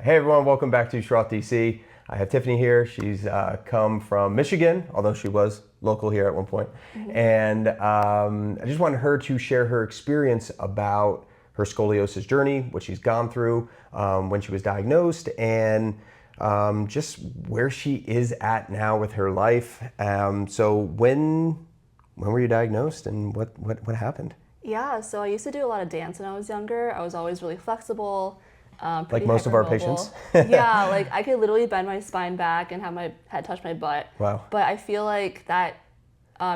Hey everyone, welcome back to Schroth DC. I have Tiffany here. She's come from Michigan, although she was local here at one point. And I just wanted her to share her experience about her scoliosis journey, what she's gone through when she was diagnosed, and just where she is at now with her life. So when were you diagnosed, and what happened? Yeah, so I used to do a lot of dance when I was younger. I was always really flexible. Like most of our patients? Yeah, like I could literally bend my spine back and have my head touch my butt. Wow. But I feel like that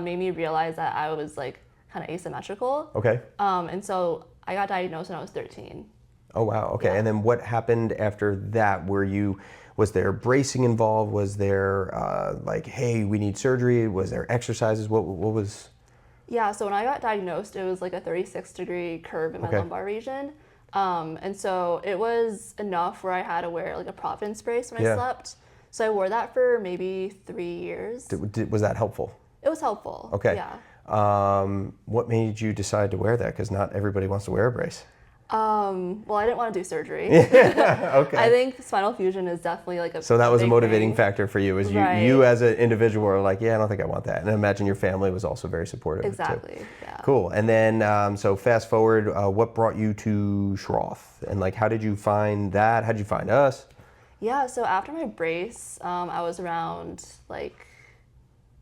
made me realize that I was like kind of asymmetrical. Okay. And so I got diagnosed when I was 13. Oh wow. Okay. Yeah. And then what happened after that? Was there bracing involved? Was there like, hey, we need surgery? Was there exercises? What was? Yeah, so when I got diagnosed, it was like a 36-degree curve in my lumbar region. And so it was enough where I had to wear like a Providence brace when I slept. So I wore that for maybe 3 years. Was that helpful? It was helpful. Okay. Yeah. What made you decide to wear that? Because not everybody wants to wear a brace. Well, I didn't want to do surgery. Okay. I think spinal fusion is definitely like a So that was a big motivating thing. factor for you, is Right. you as an individual were like, yeah, I don't think I want that. And I imagine your family was also very supportive Exactly. too. Yeah. Cool. And then, so fast forward, what brought you to Schroth? And like, how did you find that? How did you find us? Yeah. So after my brace, I was around like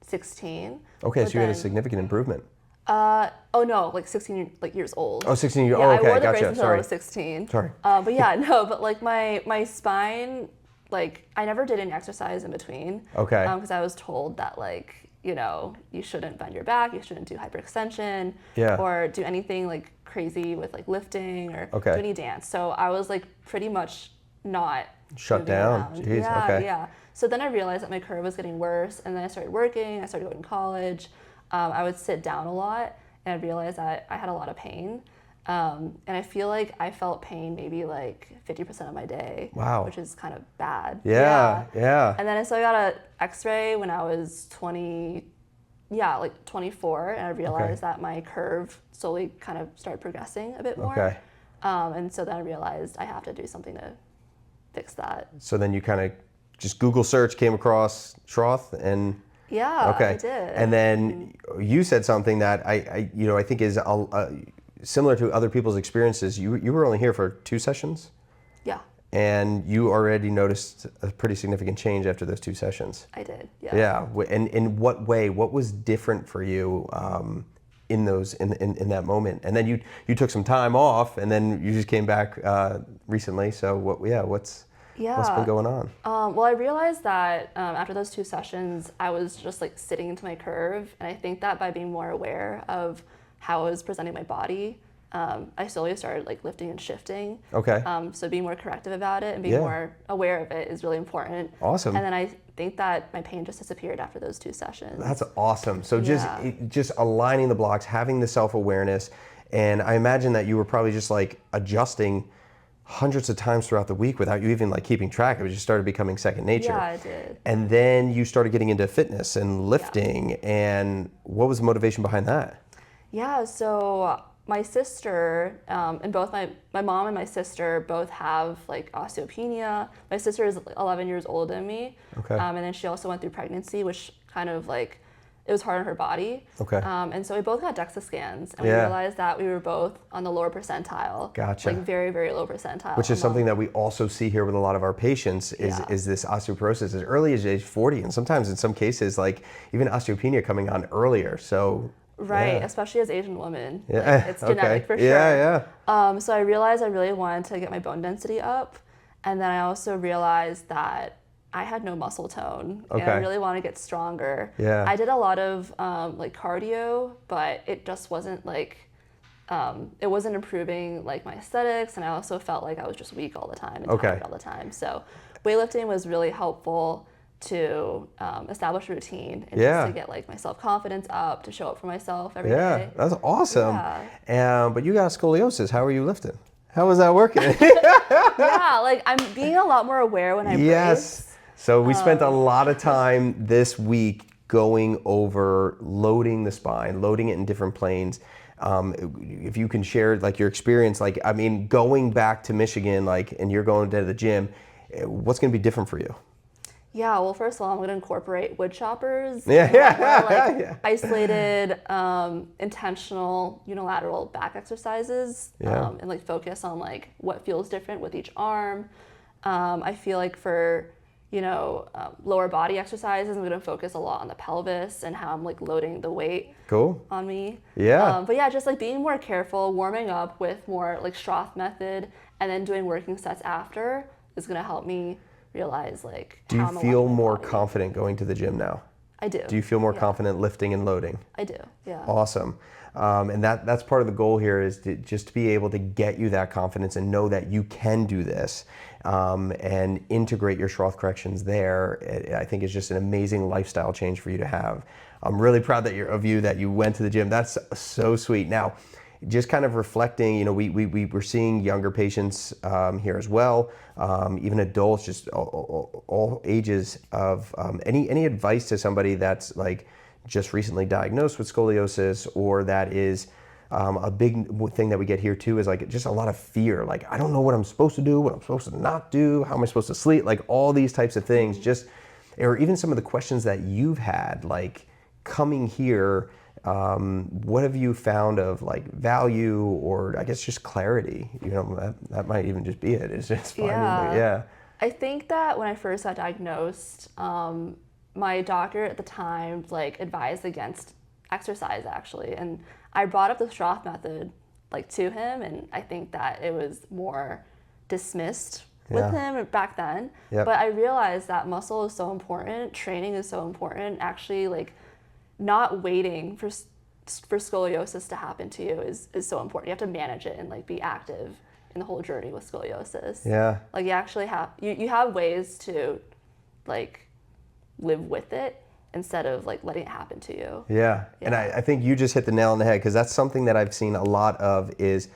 16. Okay, But so you had a then- significant improvement. Oh no, like 16 like years old. Oh, 16 years. Yeah, Oh, I okay, wore the brace gotcha. until I Sorry. was 16. Sorry. But yeah, no, but like my spine, like I never did any exercise in between. Okay. Because I was told that like, you know, you shouldn't bend your back, you shouldn't do hyperextension, Yeah. or do anything like crazy with like lifting or Okay. do any dance. So I was like pretty much not Shut moving down. around. Jeez, Yeah, okay. yeah. So then I realized that my curve was getting worse, and then I started working. I started going to college. I would sit down a lot, and I realized that I had a lot of pain. And I feel like I felt pain maybe like 50% of my day. Wow. Which is kind of bad. Yeah. And then so I got an X-ray when I was 24, and I realized that my curve slowly kind of started progressing a bit more. Okay. And so then I realized I have to do something to fix that. So then you kind of just Google search, came across Schroth, and Yeah, okay. I did. And then you said something that I think is similar to other people's experiences. You were only here for 2 sessions, Yeah, and you already noticed a pretty significant change after those 2 sessions. I did. Yeah. Yeah. And in what way? What was different for you in that moment? And then you took some time off, and then you just came back recently. So what's been going on? Well, I realized that after those 2 sessions, I was just like sitting into my curve, and I think that by being more aware of how I was presenting my body, I slowly started like lifting and shifting. Okay. So being more corrective about it and being more aware of it is really important. Awesome. And then I think that my pain just disappeared after those 2 sessions. That's awesome. So just aligning the blocks, having the self-awareness, and I imagine that you were probably just like adjusting hundreds of times throughout the week without you even like keeping track. It just started becoming second nature. Yeah, I did. And then you started getting into fitness and lifting. And what was the motivation behind that? Yeah, so my sister, and both my mom and my sister both have like osteopenia. My sister is 11 years older than me. Okay. And then she also went through pregnancy, which kind of like, it was hard on her body. Okay. And so we both got DEXA scans, and we realized that we were both on the lower percentile. Gotcha. Like very, very low percentile. Which is something that we also see here with a lot of our patients is this osteoporosis as early as age 40, and sometimes in some cases like even osteopenia coming on earlier. So Right, especially as Asian women. Yeah. Like, it's genetic for sure. Yeah. So I realized I really wanted to get my bone density up, and then I also realized that I had no muscle tone, and I really want to get stronger. Yeah. I did a lot of like cardio, but it just wasn't like, it wasn't improving like my aesthetics, and I also felt like I was just weak all the time and tired all the time. So weightlifting was really helpful to establish a routine and just to get like my self-confidence up, to show up for myself every day. That's awesome. Yeah. But you got scoliosis. How are you lifting? How was that working? Yeah, like I'm being a lot more aware when I brace. So we spent a lot of time this week going over loading the spine, loading it in different planes. If you can share like your experience, like, I mean, going back to Michigan, like, and you're going to the gym, What's going to be different for you? Yeah, well, first of all, I'm going to incorporate wood choppers. Yeah, More yeah. isolated, intentional, unilateral back exercises, Yeah. and like focus on like what feels different with each arm. I feel like for lower body exercises, I'm going to focus a lot on the pelvis and how I'm like loading the weight Cool. on me. Yeah. But yeah, just like being more careful, warming up with more like Schroth method, and then doing working sets after is going to help me realize like Do you how I'm feel aligning my more body. confident going to the gym now? I do. Do you feel more Yeah, confident lifting and loading? I do. Yeah. Awesome. And that's part of the goal here is just to be able to get you that confidence and know that you can do this, and integrate your Schroth corrections there. I think is just an amazing lifestyle change for you to have. I'm really proud of you that you went to the gym. That's so sweet. Now, just kind of reflecting, we're seeing younger patients here as well, even adults, just all ages of any advice to somebody that's like just recently diagnosed with scoliosis, or that is a big thing that we get here too is like just a lot of fear. Like, I don't know what I'm supposed to do, what I'm supposed to not do, how am I supposed to sleep, like all these types of things, or even some of the questions that you've had, like coming here. What have you found of like value, or I guess just clarity? That might even just be it. It's just finding Yeah. I think that when I first got diagnosed, my doctor at the time like advised against exercise actually, and I brought up the Schroth method like to him, and I think that it was more dismissed with him back then. Yep. But I realized that muscle is so important, training is so important. Actually, like not waiting for scoliosis to happen to you is so important. You have to manage it and like be active in the whole journey with scoliosis. Yeah. Like you actually have you have ways to like live with it instead of like letting it happen to you. Yeah. And I think you just hit the nail on the head, because that's something that I've seen a lot of is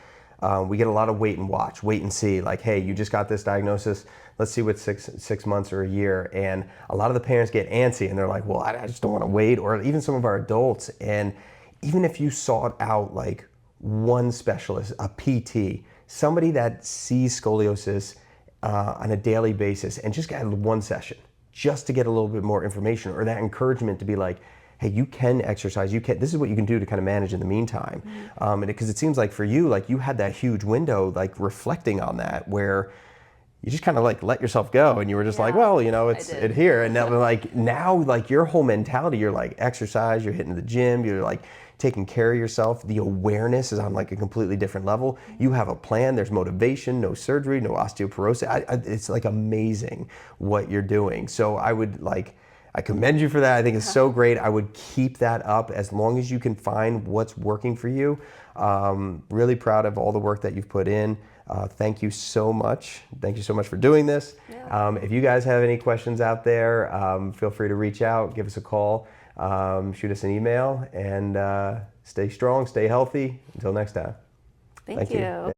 we get a lot of wait and watch, wait and see. Like, hey, you just got this diagnosis. Let's see what six months or a year. And a lot of the parents get antsy and they're like, well, I just don't want to wait. Or even some of our adults. And even if you sought out like one specialist, a PT, somebody that sees scoliosis on a daily basis, and just got one session just to get a little bit more information, or that encouragement to be like, hey, you can exercise, this is what you can do to kind of manage in the meantime. And because it seems like for you, like you had that huge window, like reflecting on that, where you just kind of like let yourself go, and you were just like, well, it's it here. And now like your whole mentality, you're like exercise, you're hitting the gym, you're like taking care of yourself. The awareness is on like a completely different level. You have a plan, there's motivation, no surgery, no osteoporosis. It's like amazing what you're doing. So I commend you for that. I think it's so great. I would keep that up as long as you can find what's working for you. Really proud of all the work that you've put in. Thank you so much. Thank you so much for doing this. Yeah. If you guys have any questions out there, feel free to reach out, give us a call, shoot us an email, and stay strong, stay healthy. Until next time. Thank you. Yeah.